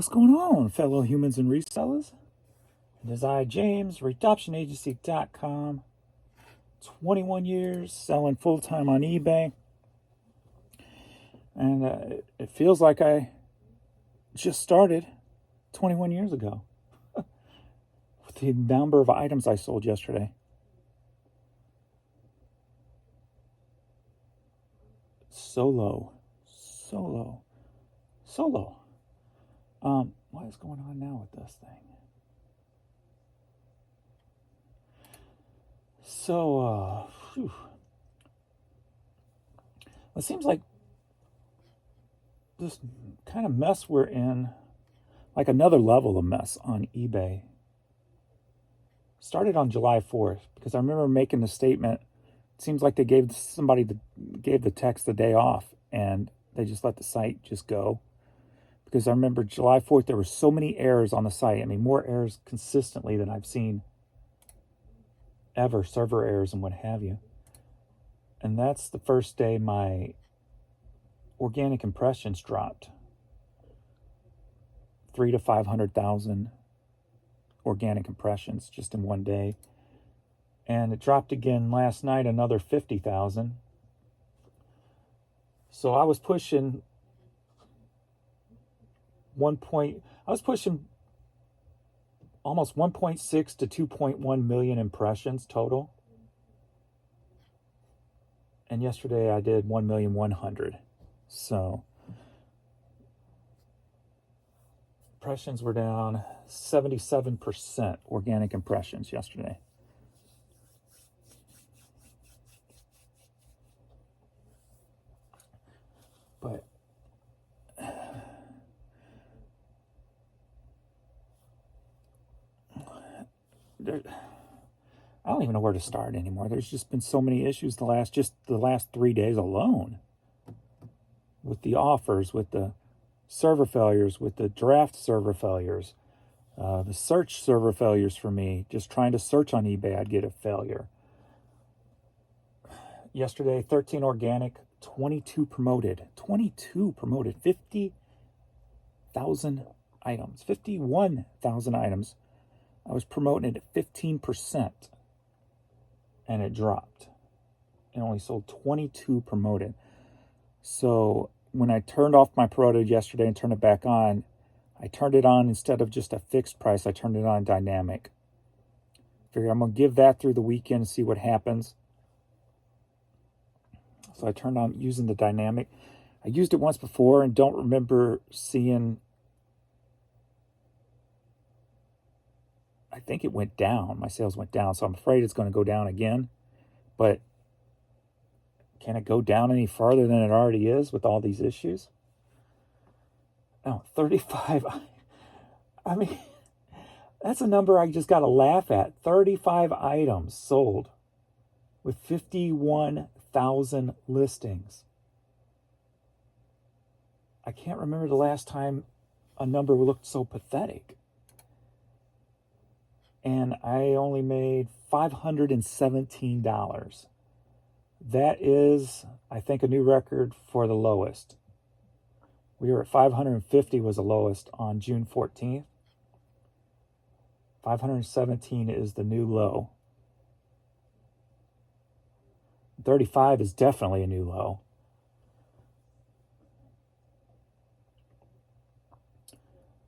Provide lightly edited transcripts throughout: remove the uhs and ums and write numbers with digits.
What's going on, fellow humans and resellers? It is I, James, ReadoptionAgency.com. 21 years selling full-time on eBay. And it feels like I just started 21 years ago with the number of items I sold yesterday. So low. What is going on now with this thing? So, it seems like this kind of mess we're in, like another level of mess on eBay, started on July 4th, because I remember making the statement. It seems like they gave the text the day off, and they just let the site just go. Because I remember July 4th, there were so many errors on the site. I mean, more errors consistently than I've seen ever, server errors and what have you. And that's the first day my organic impressions dropped. 300,000 to 500,000 organic impressions just in one day. And it dropped again last night, another 50,000. So I was pushing almost 1.6 to 2.1 million impressions total. And yesterday I did 1,100,000. So impressions were down 77% organic impressions yesterday. But I don't even know where to start anymore. There's just been so many issues the last 3 days alone, with the offers, with the server failures, with the draft server failures, the search server failures for me. Just trying to search on eBay, I'd get a failure. Yesterday, 13 organic, 22 promoted. 50,000 items, 51,000 items. I was promoting it at 15%, and it dropped. It only sold 22 promoted. So when I turned off my promoted yesterday and turned it back on, I turned it on instead of just a fixed price. I turned it on dynamic. Figure I'm going to give that through the weekend and see what happens. So I turned on using the dynamic. I used it once before and don't remember seeing. I think it went down. My sales went down, so I'm afraid it's going to go down again. But can it go down any farther than it already is with all these issues? No, 35. I mean, that's a number I just got to laugh at. 35 items sold with 51,000 listings. I can't remember the last time a number looked so pathetic. And I only made $517. That is, I think, a new record for the lowest. We were at 550 was the lowest on June 14th. 517 is the new low. 35 is definitely a new low.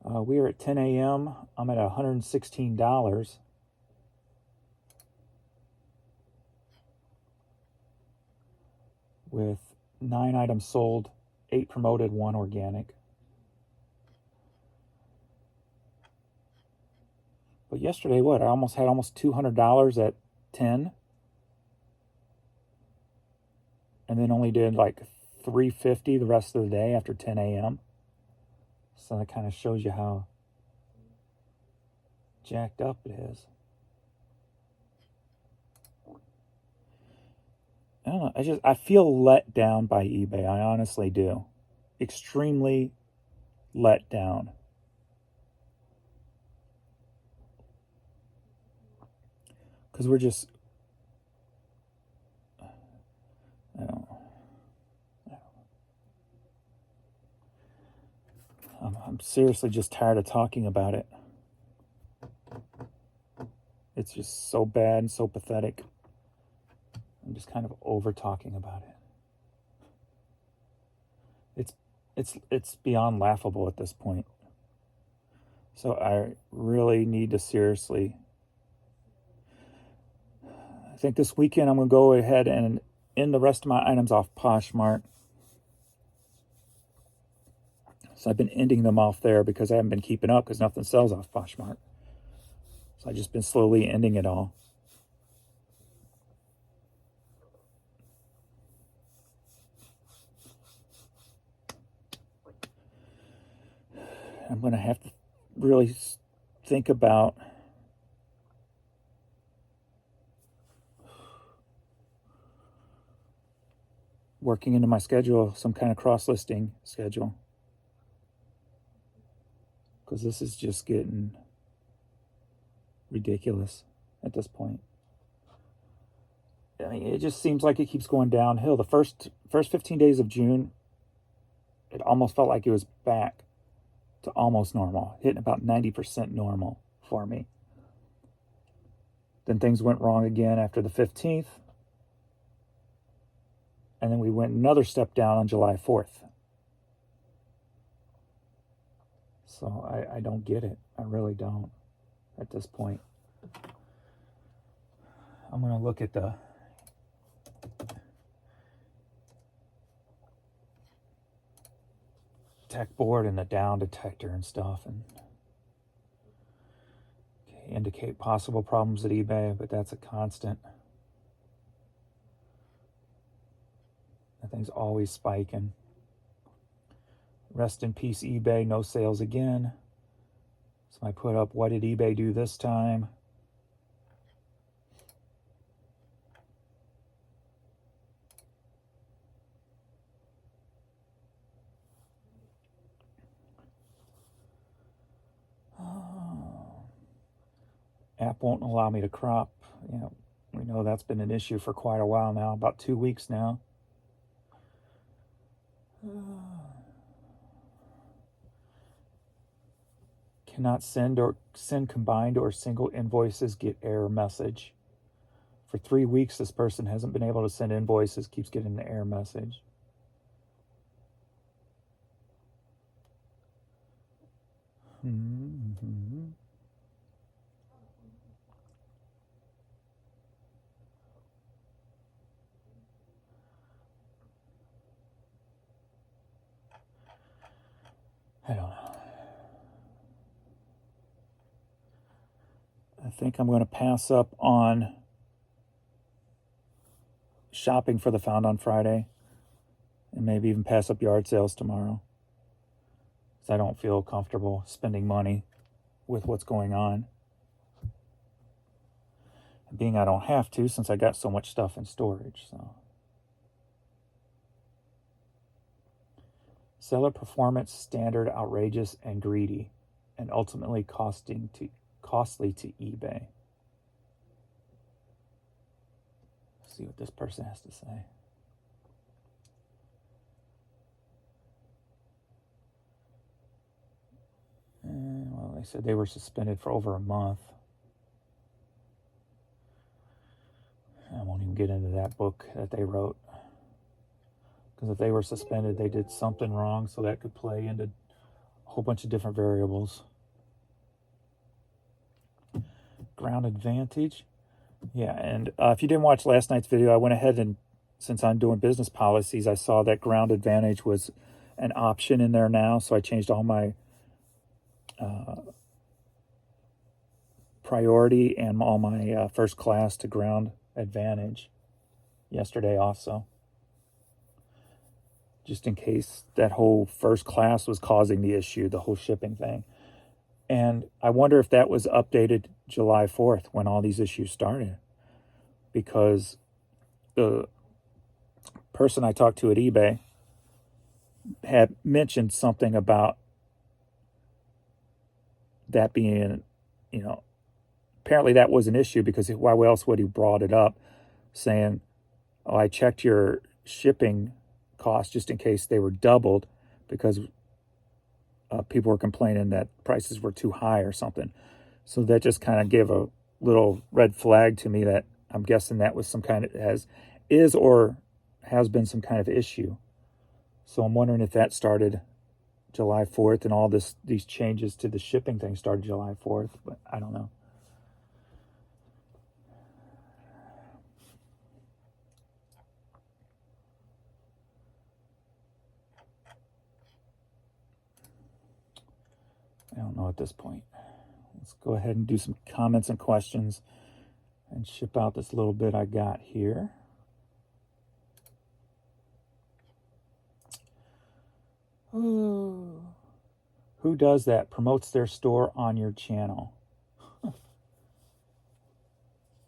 We are at 10 a.m. I'm at $116. With 9 items sold, 8 promoted, 1 organic. But yesterday, I had almost $200 at 10. And then only did like $350 the rest of the day after 10 a.m. So that kind of shows you how jacked up it is. I don't know. I feel let down by eBay. I honestly do. Extremely let down. Because we're just, I don't know. I'm seriously just tired of talking about it. It's just so bad and so pathetic. I'm just kind of over talking about it. It's beyond laughable at this point. So I really need to seriously. I think this weekend I'm going to go ahead and end the rest of my items off Poshmark. So I've been ending them off there because I haven't been keeping up because nothing sells off Poshmark. So I've just been slowly ending it all. I'm going to have to really think about working into my schedule some kind of cross-listing schedule, because this is just getting ridiculous at this point. I mean, it just seems like it keeps going downhill. The first 15 days of June, it almost felt like it was back to almost normal, hitting about 90% normal for me. Then things went wrong again after the 15th. And then we went another step down on July 4th. So I don't get it. I really don't at this point. I'm going to look at the tech board and the down detector and stuff, and indicate possible problems at eBay, but that's a constant. That thing's always spiking. Rest in peace, eBay. No sales again. So I put up, what did eBay do this time? App won't allow me to crop. You know, we know that's been an issue for quite a while now, about 2 weeks now. Cannot send combined or single invoices, get error message. For 3 weeks, this person hasn't been able to send invoices, keeps getting the error message. Mm-hmm. I don't know. I think I'm going to pass up on shopping for the Found on Friday, and maybe even pass up yard sales tomorrow, because I don't feel comfortable spending money with what's going on. And being I don't have to, since I got so much stuff in storage. So seller performance standard, outrageous, and greedy, and ultimately costly to eBay. Let's see what this person has to say. Well, they said they were suspended for over a month. I won't even get into that book that they wrote, because if they were suspended, they did something wrong, so that could play into a whole bunch of different variables. Ground advantage. Yeah, and if you didn't watch last night's video, I went ahead and, since I'm doing business policies, I saw that ground advantage was an option in there now, so I changed all my priority and all my first class to ground advantage yesterday also, just in case that whole first class was causing the issue, the whole shipping thing. And I wonder if that was updated July 4th when all these issues started, because the person I talked to at eBay had mentioned something about that being, apparently that was an issue, because why else would he brought it up, saying, oh, I checked your shipping costs just in case they were doubled because people were complaining that prices were too high or something. So that just kind of gave a little red flag to me that I'm guessing that was some kind of is or has been some kind of issue. So I'm wondering if that started July 4th and all these changes to the shipping thing started July 4th, but I don't know. I don't know at this point. Let's go ahead and do some comments and questions and ship out this little bit I got here. Ooh. Who does that? Promotes their store on your channel.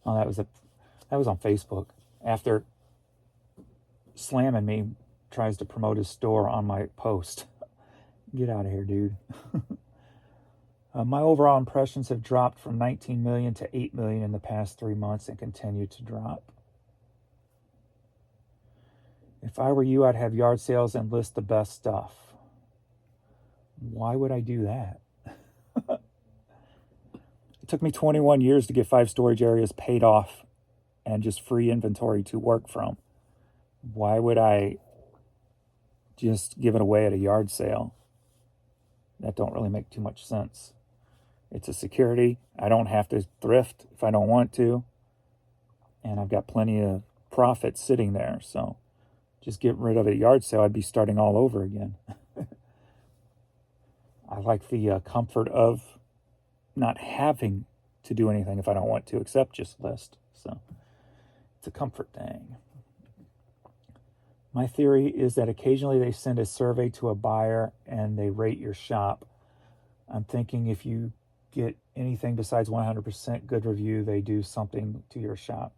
Oh, that was on Facebook. After slamming me, tries to promote his store on my post. Get out of here, dude. My overall impressions have dropped from 19 million to 8 million in the past 3 months and continue to drop. If I were you, I'd have yard sales and list the best stuff. Why would I do that? It took me 21 years to get 5 storage areas paid off and just free inventory to work from. Why would I just give it away at a yard sale? That don't really make too much sense. It's a security. I don't have to thrift if I don't want to. And I've got plenty of profit sitting there. So just get rid of a yard sale. I'd be starting all over again. I like the comfort of not having to do anything if I don't want to, except just list. So it's a comfort thing. My theory is that occasionally they send a survey to a buyer and they rate your shop. I'm thinking if you get anything besides 100% good review, they do something to your shop.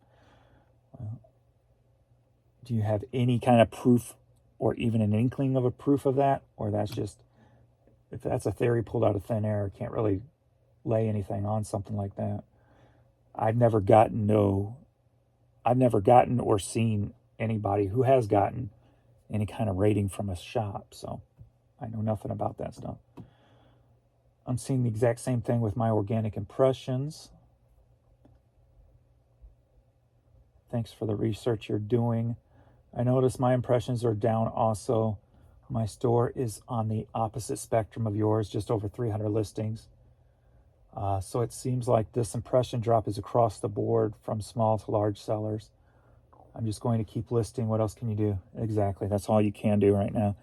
Do you have any kind of proof or even an inkling of a proof of that? Or that's just, if that's a theory pulled out of thin air, can't really lay anything on something like that. I've never gotten or seen anybody who has gotten any kind of rating from a shop, so I know nothing about that stuff. I'm seeing the exact same thing with my organic impressions. Thanks for the research you're doing. I notice my impressions are down also. My store is on the opposite spectrum of yours, just over 300 listings. So it seems like this impression drop is across the board from small to large sellers. I'm just going to keep listing. What else can you do? Exactly. That's all you can do right now.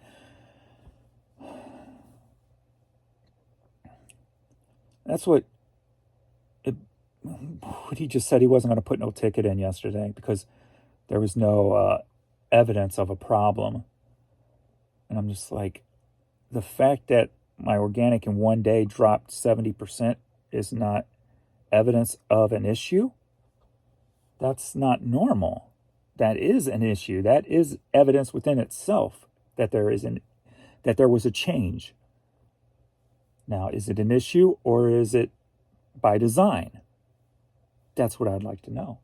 That's what he just said. He wasn't going to put no ticket in yesterday because there was no evidence of a problem. And I'm just like, the fact that my organic in one day dropped 70% is not evidence of an issue. That's not normal. That is an issue. That is evidence within itself that there was a change. Now, is it an issue or is it by design? That's what I'd like to know.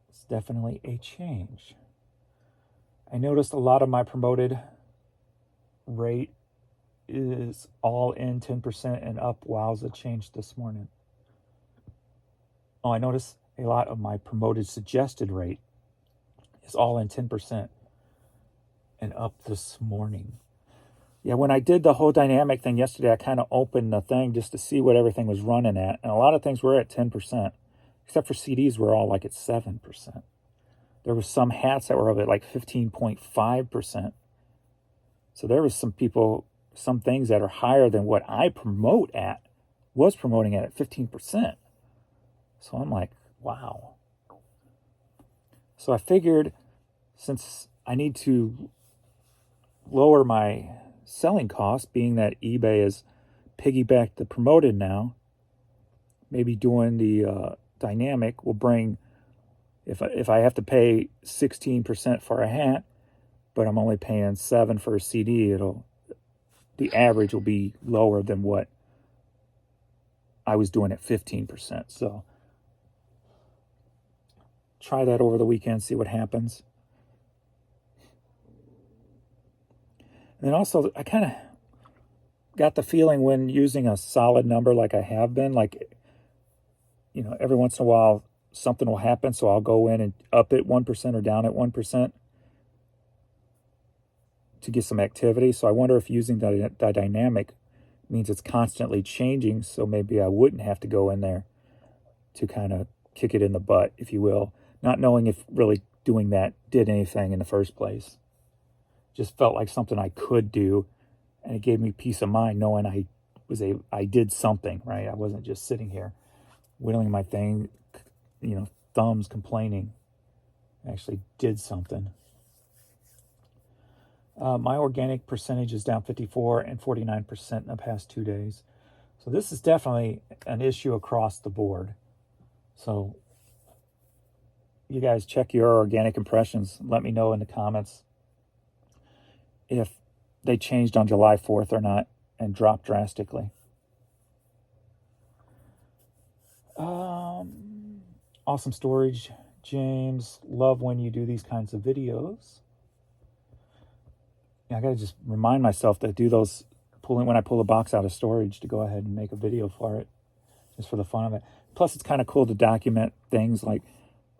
It's definitely a change. I noticed a lot of my promoted rate is all in 10% and up. Wowza, changed this morning. Oh, I noticed a lot of my promoted suggested rate is all in 10% and up this morning. Yeah, when I did the whole dynamic thing yesterday, I kind of opened the thing just to see what everything was running at. And a lot of things were at 10%, except for CDs were all like at 7%. There was some hats that were up at like 15.5%. So there was some things that are higher than what I was promoting at 15%. So I'm like, wow. So I figured since I need to lower my selling costs, being that eBay is piggybacked the promoted now, maybe doing the dynamic will bring, if I have to pay 16% for a hat, but I'm only paying 7 for a CD, the average will be lower than what I was doing at 15%. So try that over the weekend, see what happens. And then also, I kind of got the feeling when using a solid number like I have been, like, every once in a while something will happen, so I'll go in and up it 1% or down at 1% to get some activity. So I wonder if using the dynamic means it's constantly changing, so maybe I wouldn't have to go in there to kind of kick it in the butt, if you will, not knowing if really doing that did anything in the first place. Just felt like something I could do, and it gave me peace of mind knowing I did something, right? I wasn't just sitting here whittling my thing, thumbs complaining. I actually did something. My organic percentage is down 54 and 49% in the past 2 days. So this is definitely an issue across the board. So you guys check your organic impressions. Let me know in the comments if they changed on July 4th or not and dropped drastically. Awesome storage, James. Love when you do these kinds of videos. I got to just remind myself to do those when I pull a box out of storage, to go ahead and make a video for it, just for the fun of it. Plus, it's kind of cool to document things like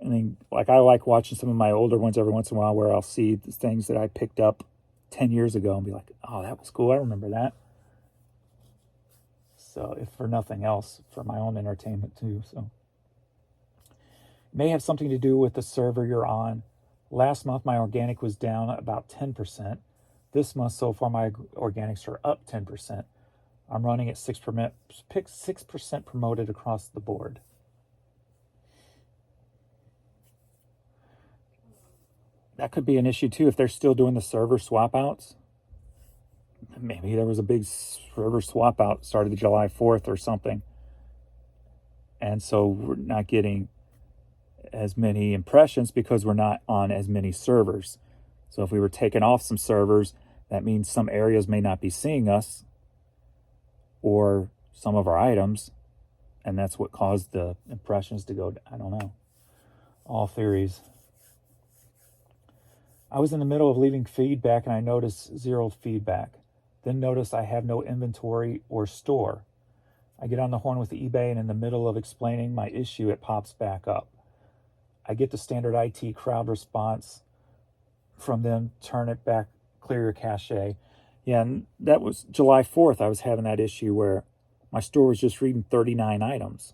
I like watching some of my older ones every once in a while, where I'll see the things that I picked up 10 years ago and be like, oh, that was cool. I remember that. So if for nothing else, for my own entertainment too. So it may have something to do with the server you're on. Last month, my organic was down about 10%. This month so far, my organics are up 10%. I'm running at 6% promoted across the board. That could be an issue too if they're still doing the server swap outs. Maybe there was a big server swap out started July 4th or something. And so we're not getting as many impressions because we're not on as many servers. So if we were taking off some servers, that means some areas may not be seeing us or some of our items. And that's what caused the impressions to go, I don't know. All theories. I was in the middle of leaving feedback and I noticed 0 feedback. Then notice I have no inventory or store. I get on the horn with eBay, and in the middle of explaining my issue, it pops back up. I get the standard IT crowd response from them, turn it back, clear your cache. Yeah, and that was July 4th. I was having that issue where my store was just reading 39 items.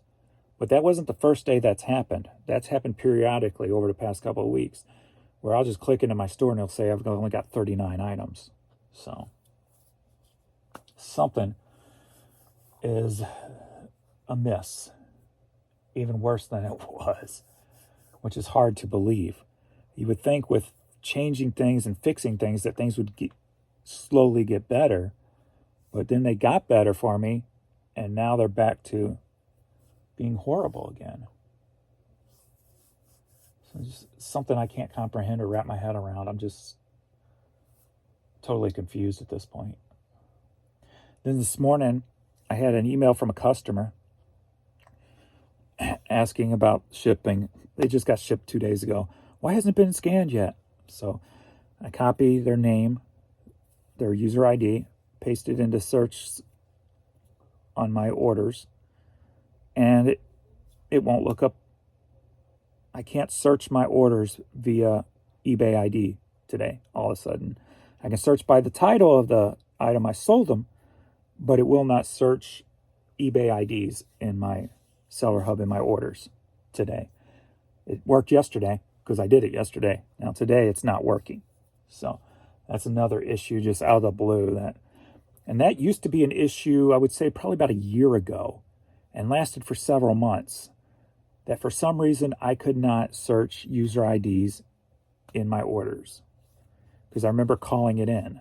But that wasn't the first day that's happened. That's happened periodically over the past couple of weeks, where I'll just click into my store and it'll say I've only got 39 items. So something is amiss, even worse than it was, which is hard to believe. You would think with changing things and fixing things that things would slowly get better, but then they got better for me, and now they're back to being horrible again. So it's just something I can't comprehend or wrap my head around. I'm just totally confused at this point. Then this morning, I had an email from a customer asking about shipping. They just got shipped 2 days ago. Why hasn't it been scanned yet? So I copy their name, their user ID, paste it into search on my orders, and it won't look up. I can't search my orders via eBay ID today, all of a sudden. I can search by the title of the item I sold them, but it will not search eBay IDs in my Seller Hub in my orders today. It worked yesterday because I did it yesterday. Now today it's not working. So that's another issue just out of the blue. And that used to be an issue, I would say, probably about a year ago, and lasted for several months. That for some reason I could not search user IDs in my orders because I remember calling it in.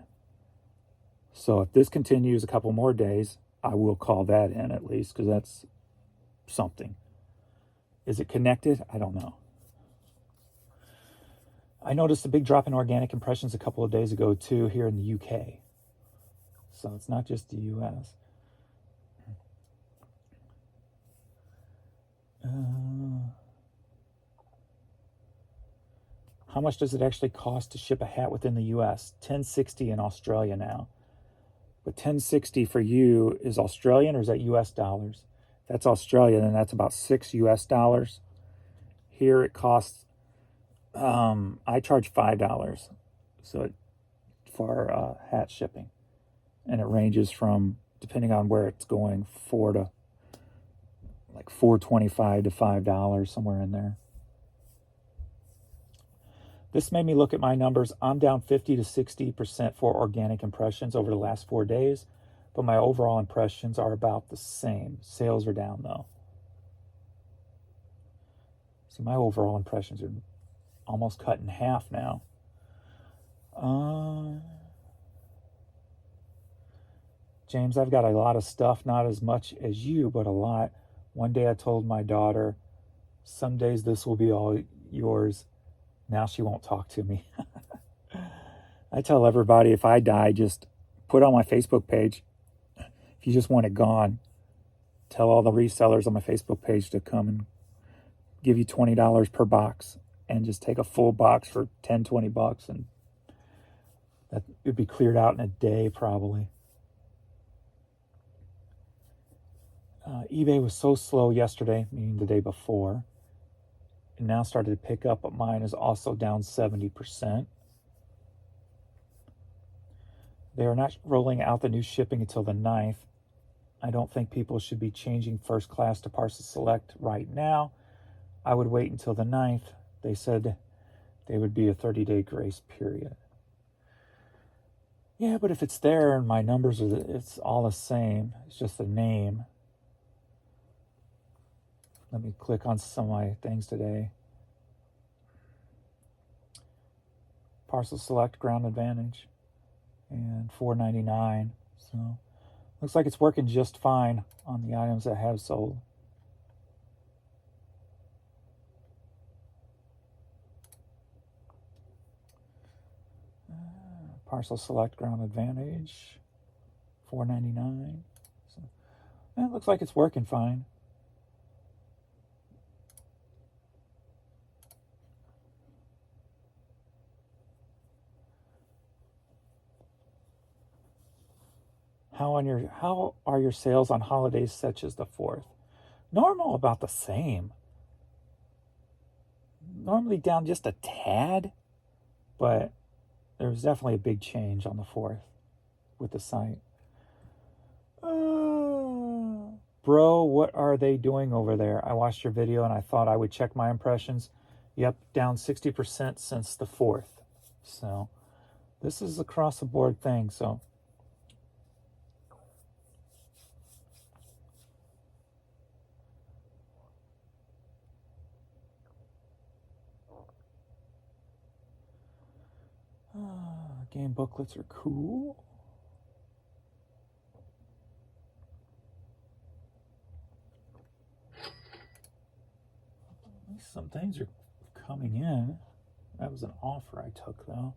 So if this continues a couple more days, I will call that in at least, because that's something. Is it connected? I don't know. I noticed a big drop in organic impressions a couple of days ago too here in the UK. So it's not just the US. How much does it actually cost to ship a hat within the US? $10.60 in Australia now. But $10.60 for you is Australian, or is that US dollars? If that's Australia, then that's about $6 US. Here it costs, I charge $5 so for hat shipping. And it ranges from, depending on where it's going, $4.25 to $5, somewhere in there. This made me look at my numbers. I'm down 50 to 60% for organic impressions over the last 4 days, but my overall impressions are about the same. Sales are down though. See, my overall impressions are almost cut in half now. James, I've got a lot of stuff, not as much as you, but a lot. One day I told my daughter, some days this will be all yours. Now she won't talk to me. I tell everybody, if I die, just put on my Facebook page. If you just want it gone, tell all the resellers on my Facebook page to come and give you $20 per box and just take a full box for $10-20, and that would be cleared out in a day probably. eBay was so slow yesterday, meaning the day before, and now started to pick up, but mine is also down 70%. They are not rolling out the new shipping until the 9th. I don't think people should be changing first class to Parcel Select right now. I would wait until the 9th. They said they would be a 30-day grace period. Yeah, but if it's there and my numbers it's all the same. It's just the name. Let me click on some of my things today. Parcel Select, Ground Advantage, and $4.99. So looks like it's working just fine on the items that have sold. Parcel Select, Ground Advantage, $4.99. So it looks like it's working fine. How are your sales on holidays such as the 4th? Normal, about the same. Normally down just a tad, but there was definitely a big change on the 4th with the site. Bro, what are they doing over there? I watched your video and I thought I would check my impressions. Yep, down 60% since the 4th. So this is across the board thing. So game booklets are cool. Some things are coming in. That was an offer I took, though.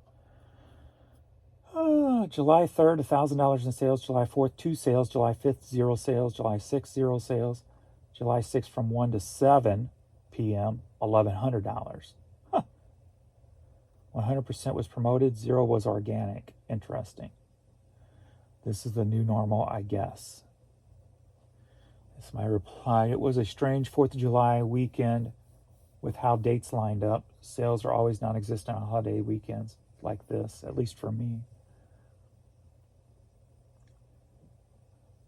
July 3rd, $1,000 in sales. July 4th, 2 sales. July 5th, 0 sales. July 6th, 0 sales. July 6th from 1 to 7 p.m., $1,100. 100% was promoted, 0 was organic. Interesting. This is the new normal, I guess. That's my reply. It was a strange 4th of July weekend with how dates lined up. Sales are always non-existent on holiday weekends like this, at least for me.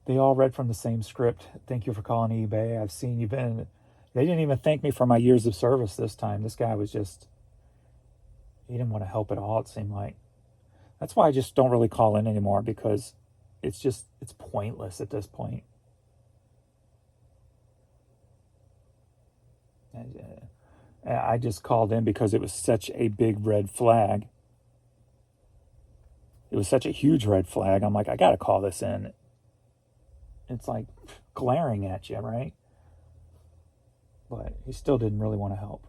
They all read from the same script. Thank you for calling eBay. I've seen you've been... They didn't even thank me for my years of service this time. This guy was just... He didn't want to help at all, it seemed like. That's why I just don't really call in anymore, because it's pointless at this point. I just called in because it was such a big red flag. It was such a huge red flag. I'm like, I got to call this in. It's like glaring at you, right? But he still didn't really want to help.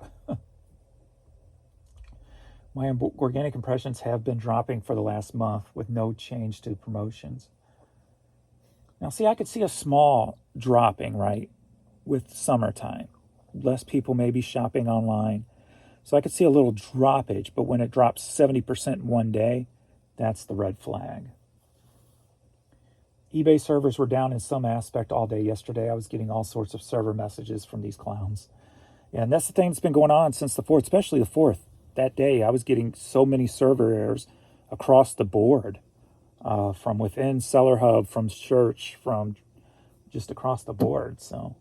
My organic impressions have been dropping for the last month with no change to promotions. Now, see, I could see a small dropping, right, with summertime. Less people may be shopping online. So I could see a little droppage, but when it drops 70% in one day, that's the red flag. eBay servers were down in some aspect all day yesterday. I was getting all sorts of server messages from these clowns. And that's the thing that's been going on since the 4th, especially the 4th. That day, I was getting so many server errors across the board, from within Seller Hub, from Search, from just across the board. So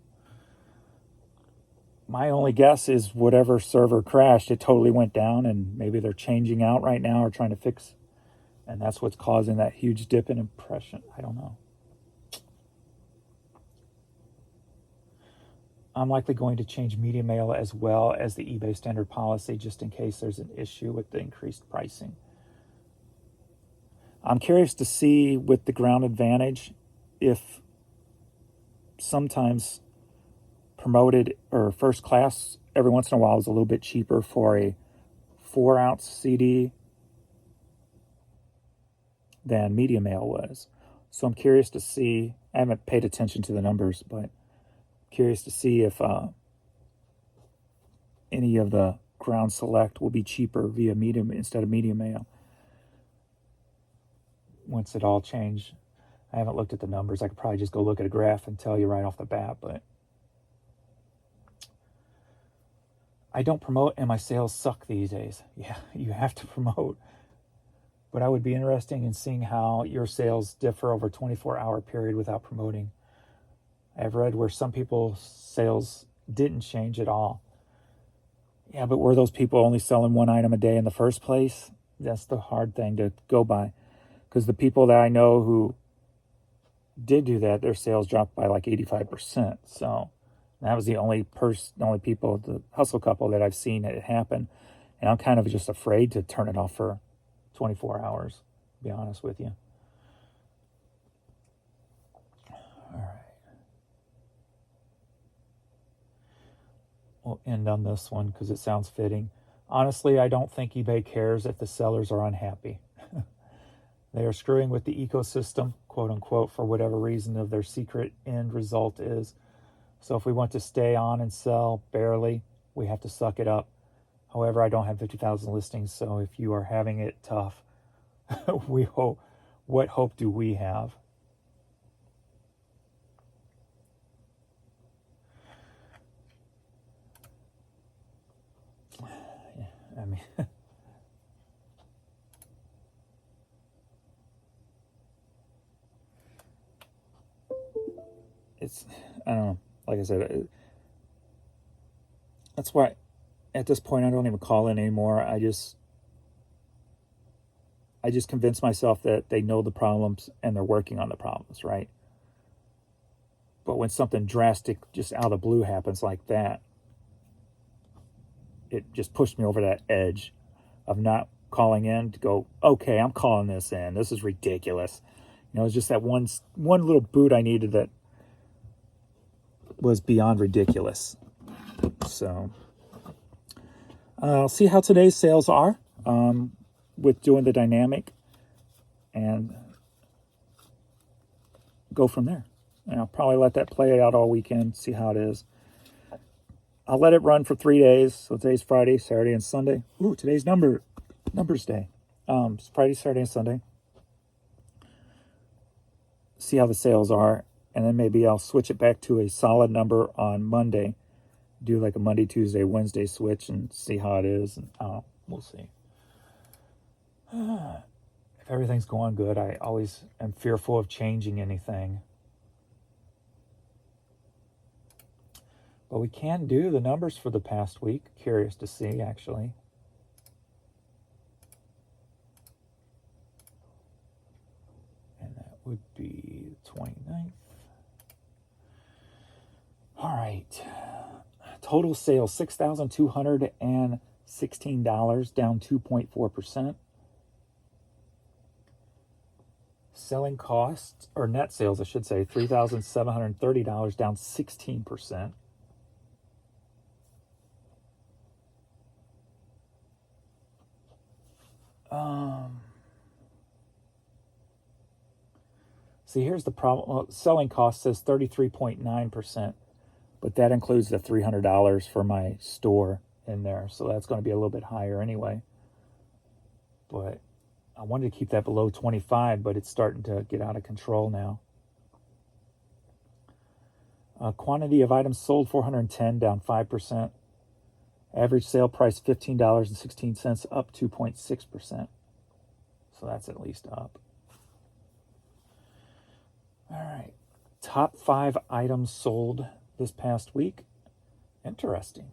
my only guess is whatever server crashed, it totally went down, and maybe they're changing out right now or trying to fix, and that's what's causing that huge dip in impression. I don't know. I'm likely going to change media mail as well as the eBay standard policy just in case there's an issue with the increased pricing. I'm curious to see with the ground advantage if sometimes promoted or first class every once in a while is a little bit cheaper for a 4-ounce CD than media mail was. So I'm curious to see. I haven't paid attention to the numbers, but curious to see if any of the ground select will be cheaper via medium instead of media mail once it all changed. I haven't looked at the numbers. I could probably just go look at a graph and tell you right off the bat, but I don't promote and my sales suck these days. Yeah, you have to promote. But I would be interested in seeing how your sales differ over a 24-hour period without promoting. I've read where some people's sales didn't change at all. Yeah, but were those people only selling one item a day in the first place? That's the hard thing to go by. Because the people that I know who did do that, their sales dropped by like 85%. So that was the only people, the hustle couple that I've seen it happen. And I'm kind of just afraid to turn it off for 24 hours, to be honest with you. All right. We'll end on this one because it sounds fitting. Honestly, I don't think eBay cares if the sellers are unhappy. They are screwing with the ecosystem, quote unquote, for whatever reason of their secret end result is. So if we want to stay on and sell barely, we have to suck it up. However, I don't have 50,000 listings, so if you are having it tough, what hope do we have? I mean, I don't know. Like I said, that's why at this point I don't even call in anymore. I just convince myself that they know the problems and they're working on the problems, right? But when something drastic just out of the blue happens like that, it just pushed me over that edge of not calling in to go, okay, I'm calling this in. This is ridiculous. It's just that one little boot I needed that was beyond ridiculous. So I'll see how today's sales are with doing the dynamic and go from there. And I'll probably let that play out all weekend, see how it is. I'll let it run for 3 days. So today's Friday, Saturday, and Sunday. Ooh, today's numbers day. It's Friday, Saturday, and Sunday. See how the sales are. And then maybe I'll switch it back to a solid number on Monday. Do like a Monday, Tuesday, Wednesday switch and see how it is. And we'll see. If everything's going good, I always am fearful of changing anything. But we can do the numbers for the past week. Curious to see, actually. And that would be the 29th. All right. Total sales, $6,216, down 2.4%. Selling costs, or net sales, I should say, $3,730, down 16%. See, here's the problem. Well, selling cost says 33.9%, but that includes the $300 for my store in there, so that's going to be a little bit higher anyway. But I wanted to keep that below 25, but it's starting to get out of control now. Quantity of items sold 410, down 5%. Average sale price $15.16, up 2.6%. So that's at least up. All right. Top 5 items sold this past week. Interesting.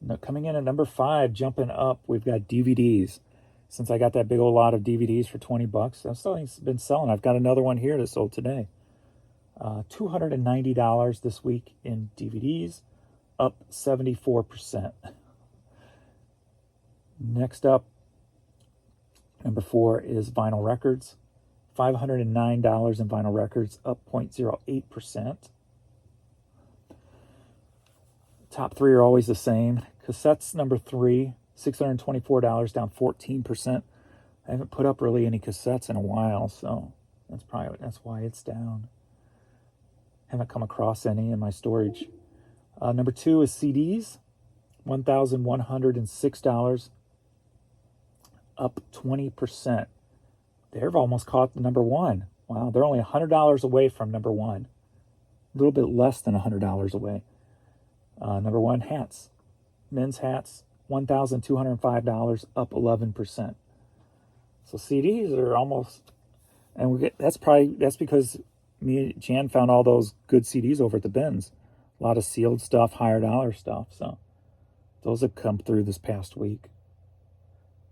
Now, coming in at number 5, jumping up, we've got DVDs. Since I got that big old lot of DVDs for $20, I've still been selling. I've got another one here that sold today. $290 this week in DVDs, up 74%. Next up, number 4 is vinyl records. $509 in vinyl records, up 0.08%. Top 3 are always the same. Cassettes, number 3, $624, down 14%. I haven't put up really any cassettes in a while, so that's why it's down. Haven't come across any in my storage. Number 2 is CDs, $1,106, up 20%. They've almost caught the number 1. Wow, they're only $100 away from number 1. A little bit less than $100 away. Number 1, hats. Men's hats, $1,205, up 11%. So CDs are almost, and that's because me and Jan found all those good CDs over at the bins. A lot of sealed stuff, higher dollar stuff. So those have come through this past week.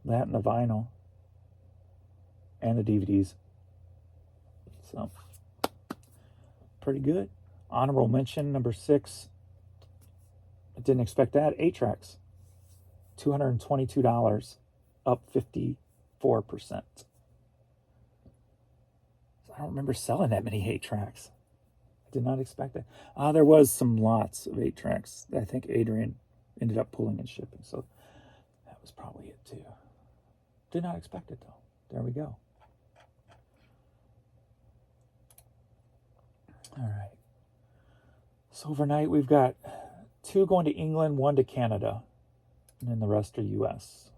That and the vinyl. And the DVDs. So pretty good. Honorable mention, number 6. I didn't expect that. 8-tracks. $222, up 54%. I don't remember selling that many 8-tracks. I did not expect that. There was some lots of 8-tracks that I think Adrian ended up pulling and shipping. So that was probably it too. Did not expect it though. There we go. All right. So overnight we've got 2 going to England, 1 to Canada, and then the rest are U.S.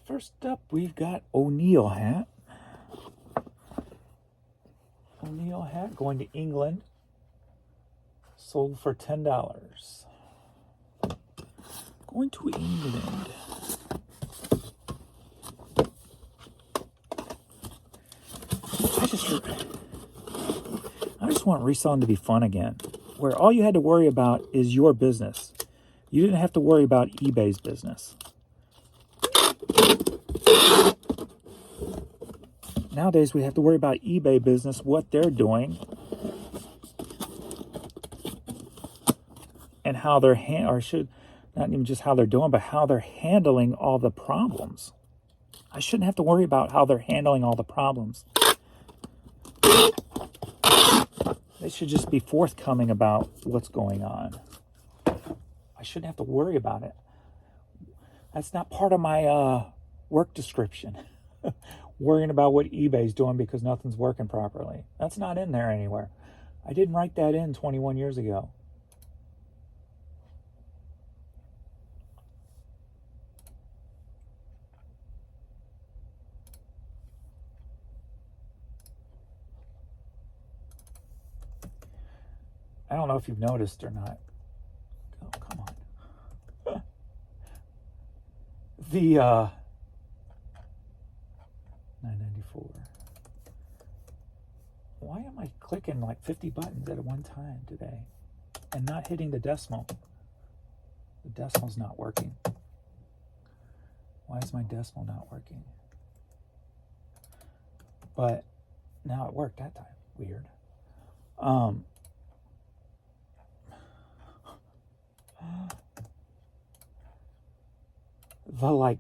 First up, we've got O'Neill hat. O'Neill hat going to England. Sold for $10. Going to England. I just want reselling to be fun again, where all you had to worry about is your business. You didn't have to worry about eBay's business. Nowadays, we have to worry about eBay business, what they're doing, and how they're not even just how they're doing, but how they're handling all the problems. I shouldn't have to worry about how they're handling all the problems. They should just be forthcoming about what's going on. I shouldn't have to worry about it. That's not part of my work description. Worrying about what eBay's doing because nothing's working properly. That's not in there anywhere. I didn't write that in 21 years ago. I don't know if you've noticed or not. Oh, come on. The 994. Why am I clicking like 50 buttons at one time today and not hitting the decimal? The decimal's not working. Why is my decimal not working? But now it worked that time. Weird. The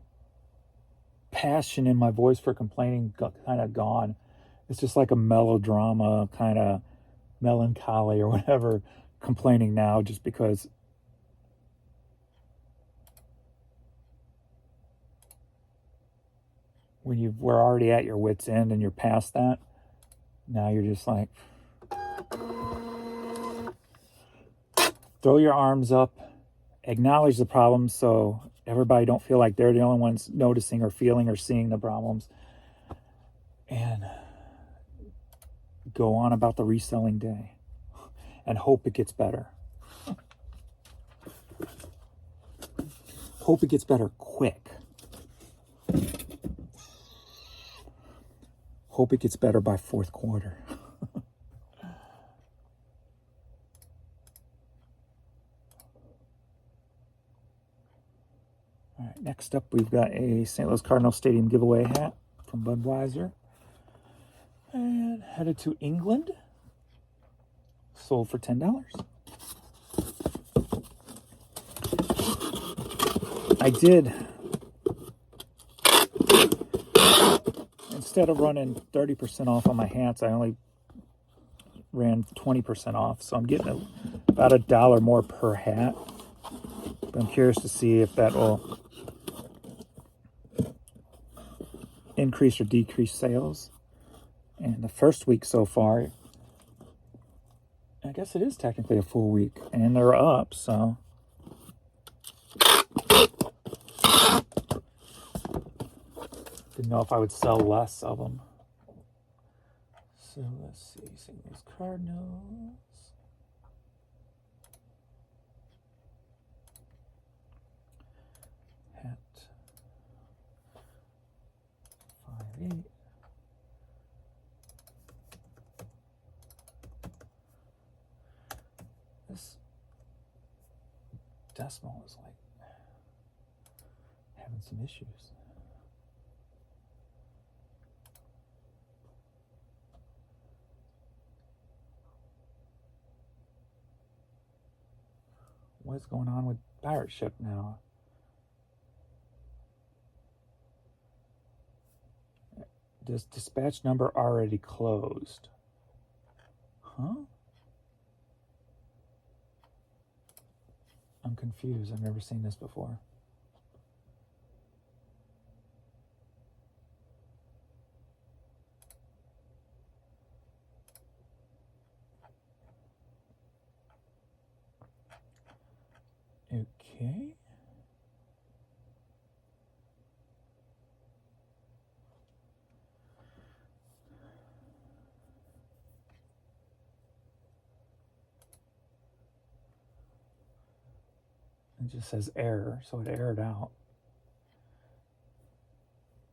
passion in my voice for complaining kind of gone. It's just like a melodrama, kind of melancholy or whatever, complaining now just because when you were already at your wit's end and you're past that, now you're just like, throw your arms up, acknowledge the problems so everybody don't feel like they're the only ones noticing or feeling or seeing the problems, and go on about the reselling day and hope it gets better. Hope it gets better quick. Hope it gets better by fourth quarter. All right, next up we've got a St. Louis Cardinals Stadium giveaway hat from Budweiser. And headed to England. Sold for $10. I did, instead of running 30% off on my hats, I only ran 20% off. So I'm getting about $1 more per hat. But I'm curious to see if that will increase or decrease sales. And the first week so far, I guess it is technically a full week, and they're up, so. Didn't know if I would sell less of them. So let's see, St. Louis Cardinals. Hat 5/8. This decimal is like having some issues. What's going on with Pirate Ship now? Does dispatch number already closed? Huh? I'm confused. I've never seen this before. Okay. It just says error, so it errored out.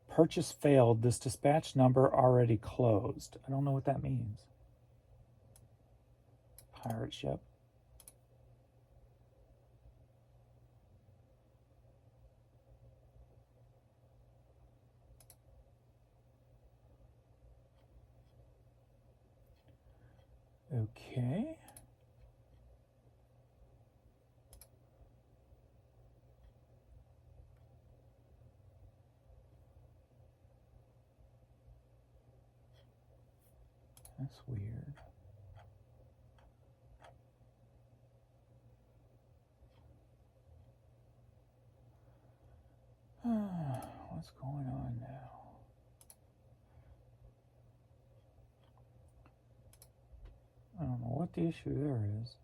Purchase failed. This dispatch number already closed. I don't know what that means. Pirate Ship. Okay. That's weird. What's going on now? I don't know what the issue there is.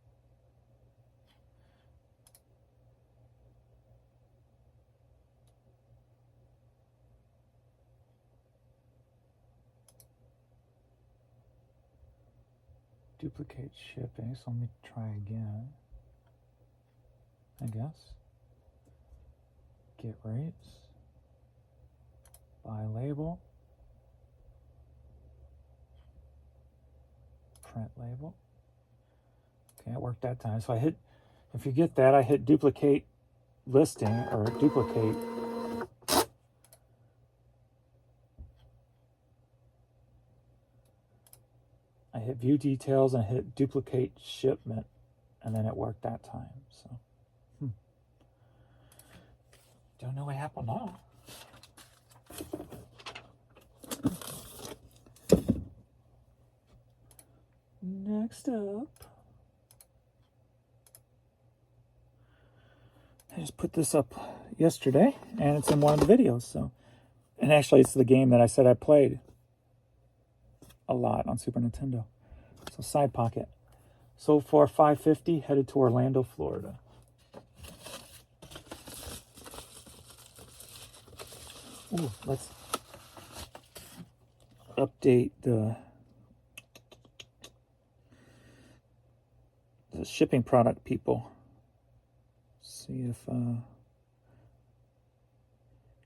Duplicate shipping, so let me try again. I guess. Get rates. Buy label. Print label. Okay, it worked that time. So I hit, if you get that, I hit duplicate listing or duplicate. I hit view details and hit duplicate shipment, and then it worked that time. So, don't know what happened now. Next up, I just put this up yesterday, and it's in one of the videos. So, And actually, it's the game that I said I played a lot on Super Nintendo. So Side Pocket. So for $5.50, headed to Orlando, Florida. Ooh, let's update the shipping product people. See if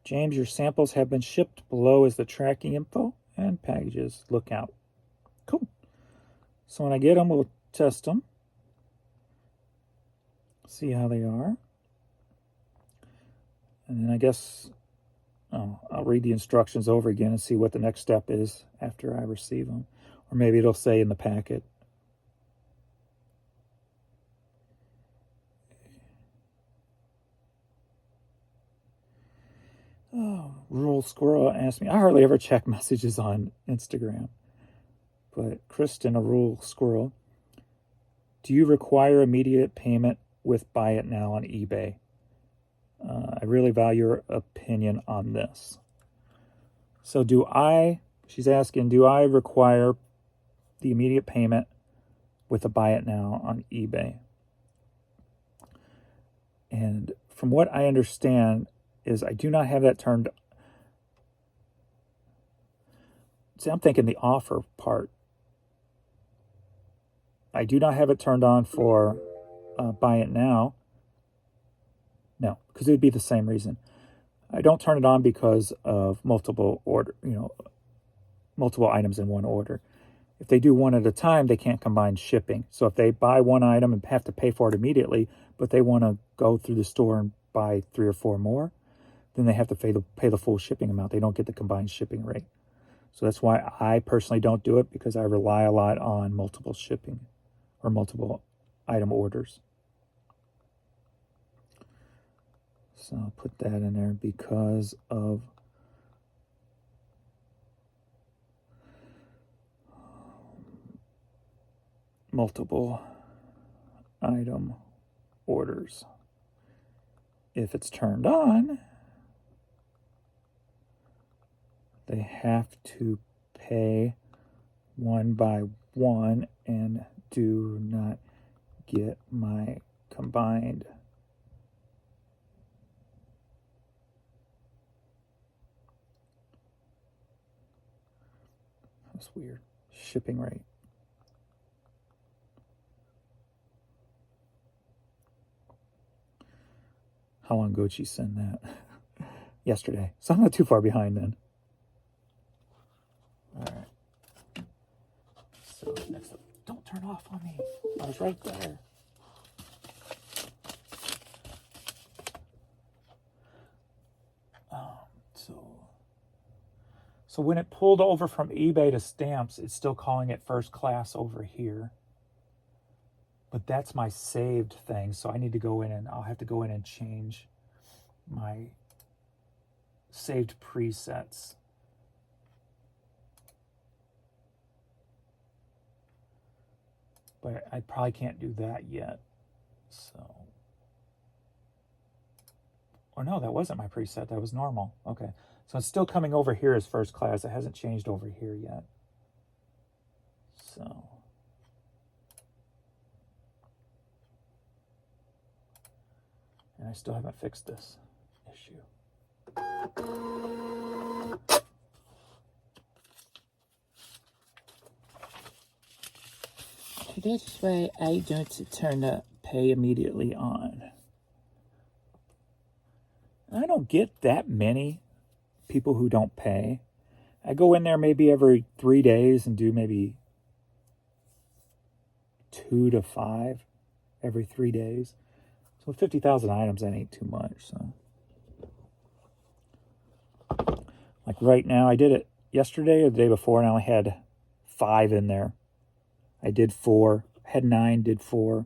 James, your samples have been shipped. Below is the tracking info and packages. Look out. Cool. So when I get them, we'll test them. See how they are. And then I guess I'll read the instructions over again and see what the next step is after I receive them. Or maybe it'll say in the packet. Oh, Rural Squirrel asked me. I hardly ever check messages on Instagram. But Kristen, a Rural Squirrel, do you require immediate payment with Buy It Now on eBay? I really value your opinion on this. So she's asking, do I require the immediate payment with a Buy It Now on eBay? And from what I understand is I do not have that turned. See, I'm thinking the offer part. I do not have it turned on for Buy It Now. No, because it would be the same reason. I don't turn it on because of multiple items in one order. If they do one at a time, they can't combine shipping. So if they buy one item and have to pay for it immediately, but they want to go through the store and buy 3 or 4 more, then they have to pay the full shipping amount. They don't get the combined shipping rate. So that's why I personally don't do it, because I rely a lot on multiple shipping or multiple item orders. So I'll put that in there because of multiple item orders. If it's turned on, they have to pay one by one and do not get my combined that's weird shipping rate. How long ago did she send that? Yesterday. So I'm not too far behind then. All right. So next up, don't turn off on me. I was right there. So when it pulled over from eBay to Stamps, it's still calling it first class over here. But that's my saved thing, so I need to go in and I'll have to go in and change my saved presets. But I probably can't do that yet. So, or no, that wasn't my preset. That was normal. Okay. So it's still coming over here as first class. It hasn't changed over here yet. So. And I still haven't fixed this issue. So that's why I don't turn the pay immediately on. I don't get that many people who don't pay. I go in there maybe every 3 days and do maybe 2 to 5 every 3 days. So 50,000 items, that ain't too much. So, like right now, I did it yesterday or the day before, and I only had 5 in there. I did 4, had 9, did 4,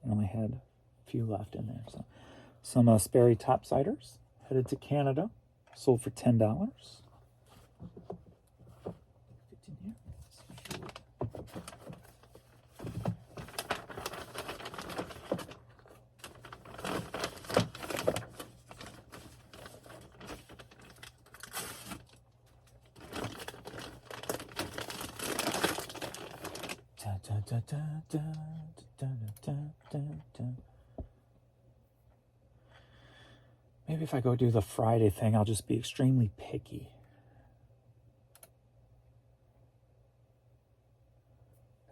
and only had a few left in there. So, some Sperry topsiders headed to Canada, sold for $10. Maybe if I go do the Friday thing, I'll just be extremely picky.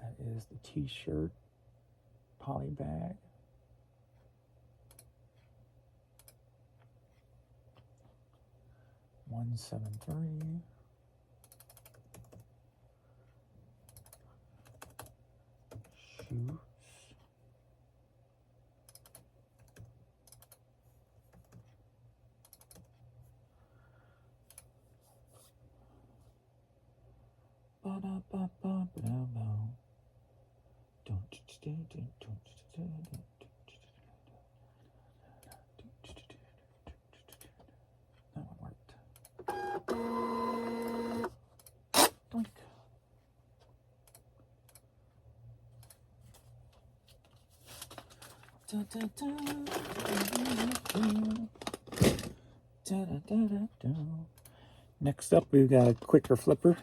That is the t-shirt poly bag. $173. Shoes. That one worked. Doink. Next up, we've got a quicker flipper.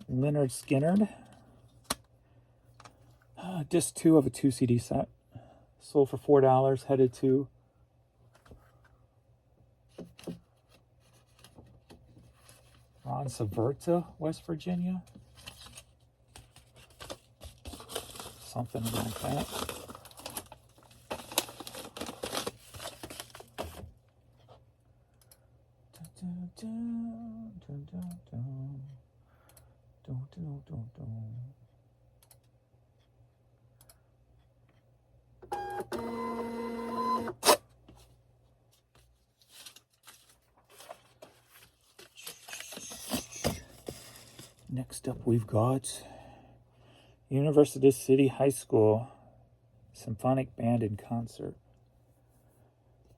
Leonard Skinner. Disc 2 of a 2 CD set. Sold for $4, headed to Ron Saverta, West Virginia. Something like that. Next up, we've got University City High School Symphonic Band in Concert.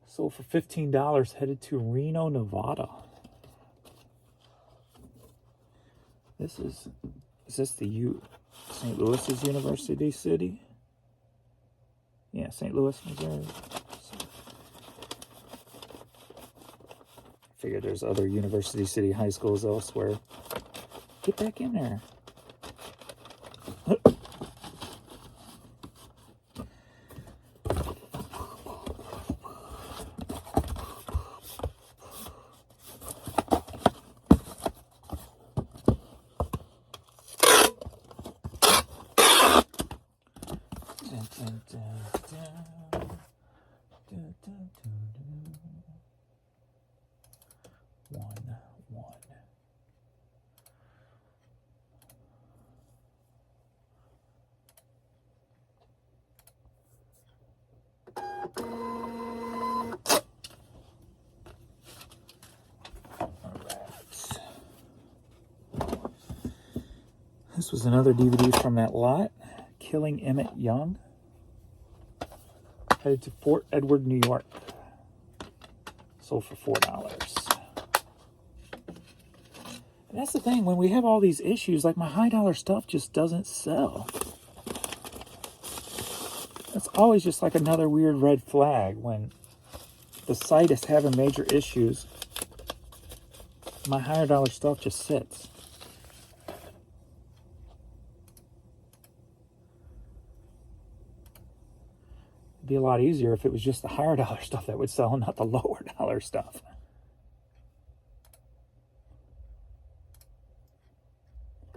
Sold for $15, headed to Reno, Nevada. Is this the St. Louis's University City? Yeah, St. Louis, Missouri. I figure there's other University City high schools elsewhere. Get back in there. One. This was another DVD from that lot. Killing Emmett Young. Headed to Fort Edward, New York. Sold for $4. And that's the thing, when we have all these issues, like my high dollar stuff just doesn't sell. That's always just like another weird red flag when the site is having major issues. My higher dollar stuff just sits. It'd be a lot easier if it was just the higher dollar stuff that would sell, not the lower dollar stuff.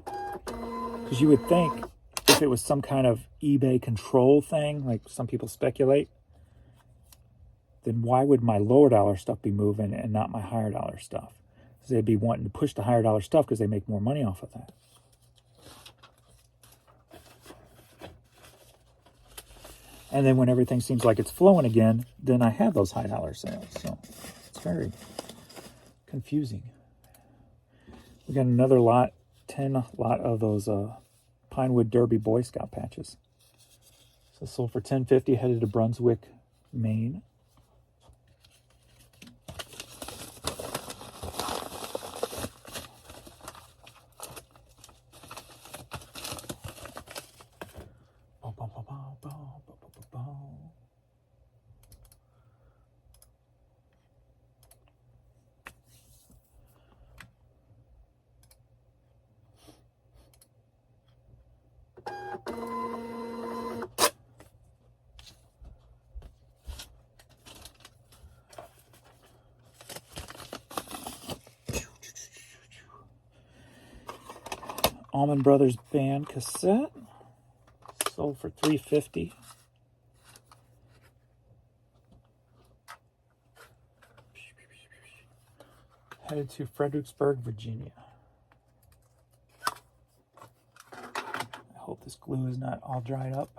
Because you would think if it was some kind of eBay control thing, like some people speculate, then why would my lower dollar stuff be moving and not my higher dollar stuff? Because they'd be wanting to push the higher dollar stuff because they make more money off of that. And then when everything seems like it's flowing again, then I have those high dollar sales. So it's very confusing. We got another lot, 10 lot of those Pinewood Derby Boy Scout patches. So sold for $10.50, headed to Brunswick, Maine. Allman Brothers Band cassette. Sold for $3.50. Headed to Fredericksburg, Virginia. I hope this glue is not all dried up.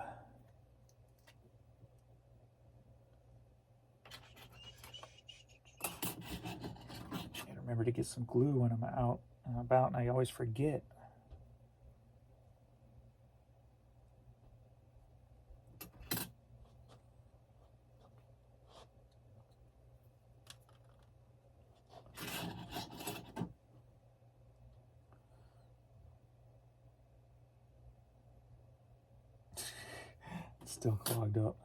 Gotta remember to get some glue when I'm out and about, and I always forget. It's still clogged up.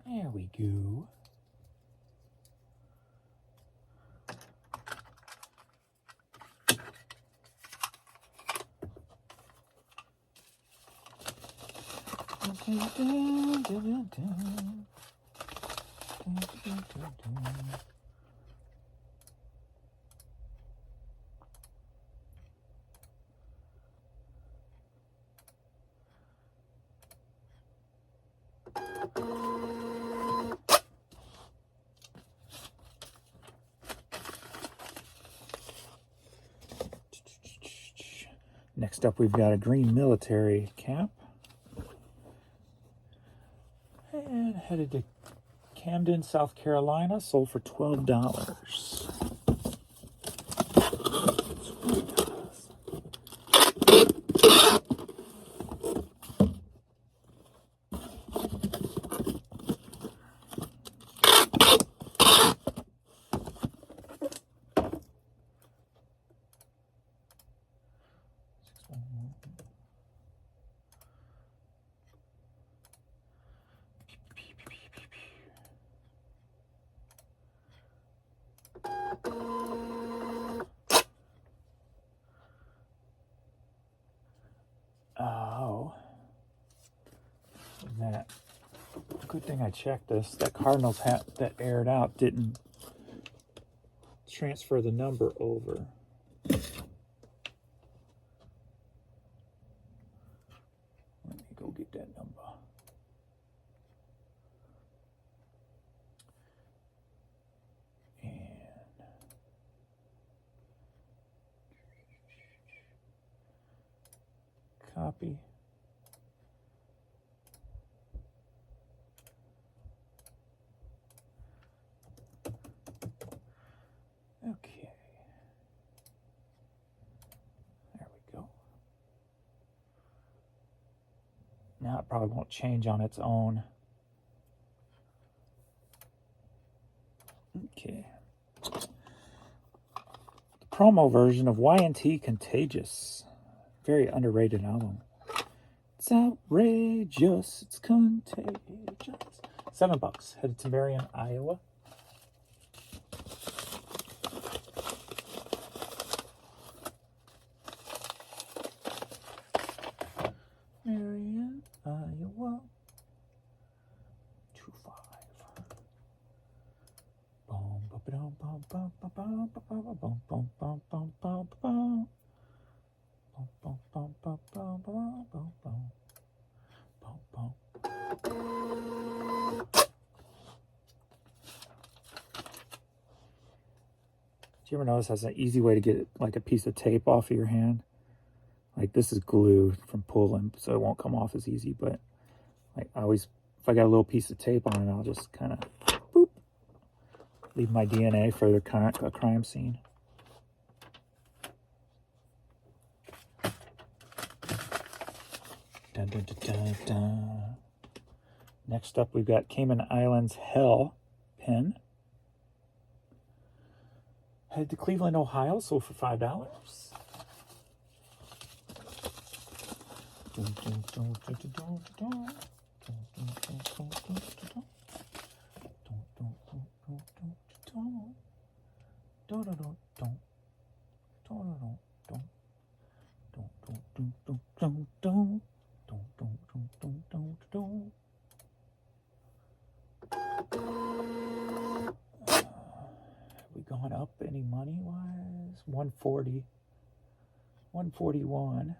There we go. There we go. Next up, we've got a green military cap. And headed to Camden, South Carolina, sold for $12. Oh, that good thing I checked this. That Cardinals hat that aired out didn't transfer the number over. Let me go get that number. Copy. Okay. There we go. Now it probably won't change on its own. Okay. The promo version of Y&T Contagious. Very underrated album. It's outrageous. It's contagious. $7. Headed to Marion, Iowa. Marion, Iowa. 25. Boom, boom, boom, boom, boom, boom, boom, boom, boom, boom, boom, boom, boom. Boom, boom, boom, boom, boom, boom, boom, boom, boom. Do you ever notice that's an easy way to get like a piece of tape off of your hand? Like this is glue from pulling, so it won't come off as easy. But like I always, if I got a little piece of tape on it, I'll just kind of boop, leave my DNA for the crime scene. Dun, dun, dun, dun, dun. Next up, we've got Cayman Islands Hell pen. Head to Cleveland, Ohio, sold for $5. we gone up any money wise? 140, 141.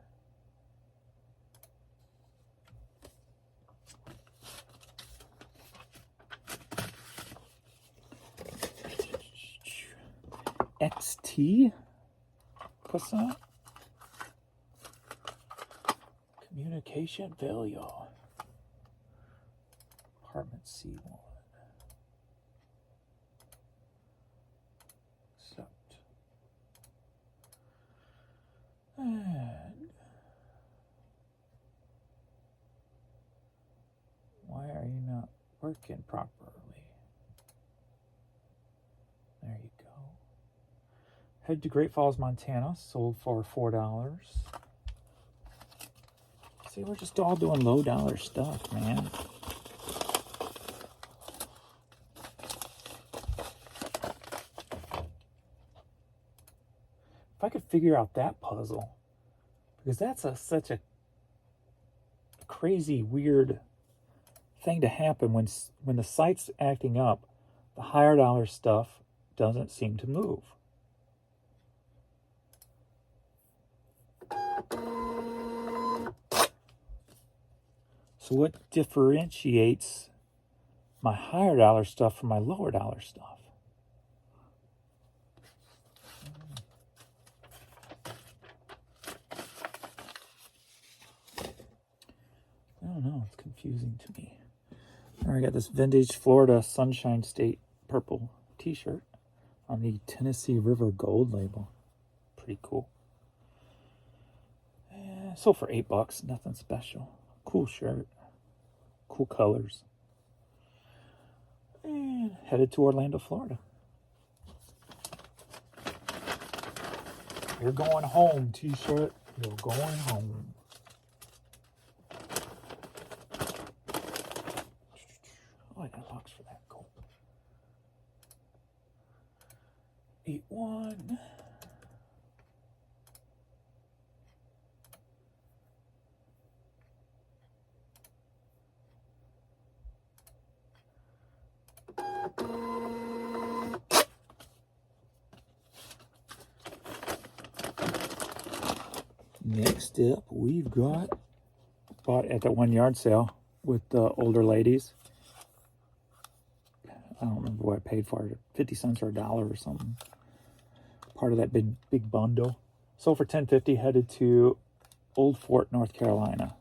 XT? What's that? Communication failure. Apartment C1. Accept. And why are you not working properly? There you go. Head to Great Falls, Montana. Sold for $4. See, we're just all doing low dollar stuff, man. If I could figure out that puzzle, because that's such a crazy, weird thing to happen when the site's acting up, the higher dollar stuff doesn't seem to move. So what differentiates my higher dollar stuff from my lower dollar stuff? I don't know. It's confusing to me. All right, I got this vintage Florida Sunshine State purple t-shirt on the Tennessee River Gold label. Pretty cool. Sold for $8. Nothing special. Cool shirt. Cool colors. And headed to Orlando, Florida. You're going home, t-shirt. You're going home. Oh, I got a box for that. Cool. 8-1. Next up, we've got, bought at that one yard sale with the older ladies. I don't remember what I paid for it, 50 cents or $1 or something. Part of that big bundle. Sold for $10.50, headed to Old Fort, North Carolina.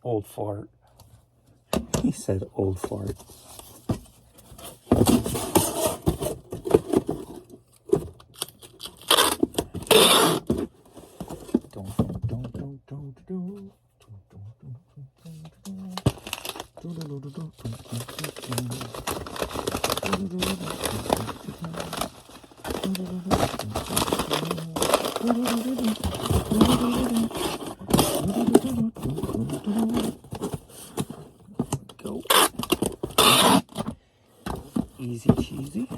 Old Fort. He said Old Fort. Go. Easy cheesy.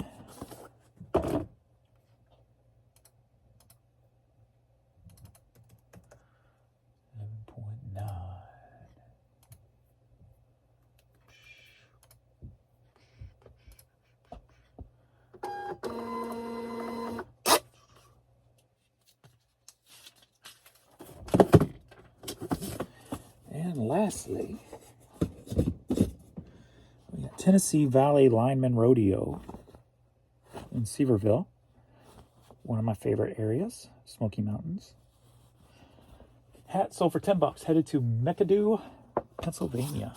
11.9. And lastly, we got Tennessee Valley Lineman Rodeo in Sevierville, one of my favorite areas, Smoky Mountains. Hat sold for $10, headed to McAdoo, Pennsylvania.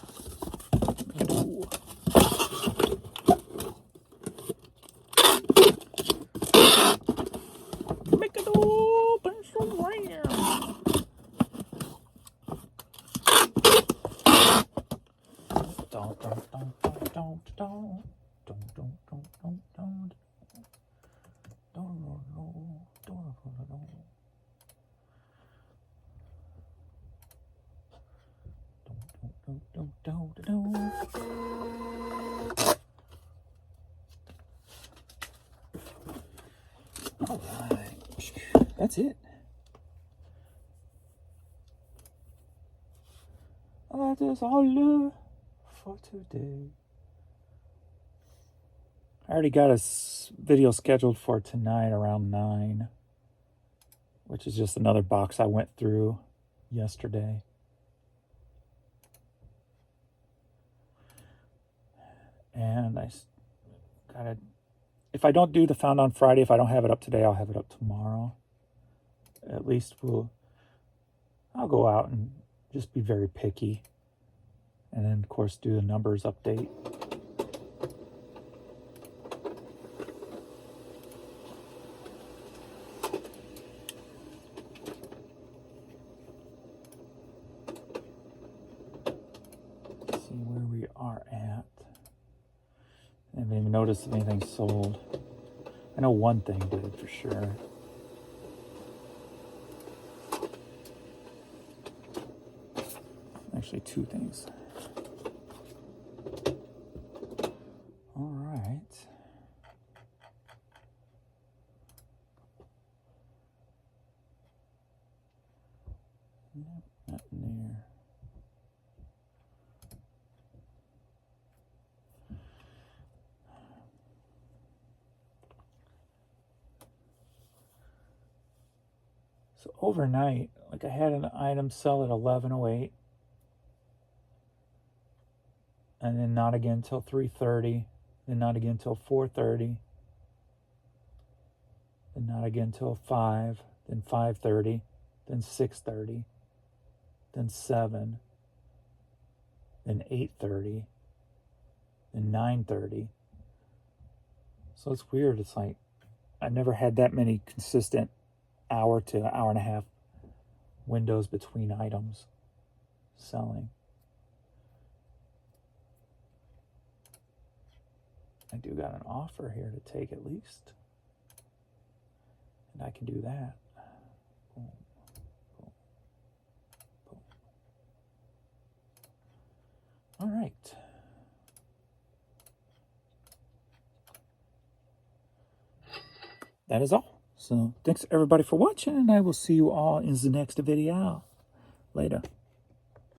McAdoo. McAdoo, Pennsylvania. All right. That's it. That is all for today. I already got a video scheduled for tonight around 9, which is just another box I went through yesterday. And I gotta, if I don't do the found on Friday, if I don't have it up today, I'll have it up tomorrow. At least I'll go out and just be very picky. And then, of course, do the numbers update. See where we are at. I haven't even noticed if anything sold. I know one thing did for sure. Actually, two things. All right. Nope, not near. So overnight, like I had an item sell at 11:08. And then not again till 3:30, then not again till 4:30, then not again till 5, then 5:30, then 6:30, then 7, then 8:30, then 9:30. So it's weird. It's like I've never had that many consistent hour to hour and a half windows between items selling. I do got an offer here to take at least. And I can do that. Boom, boom, boom. All right. That is all. So thanks everybody for watching, and I will see you all in the next video. Later.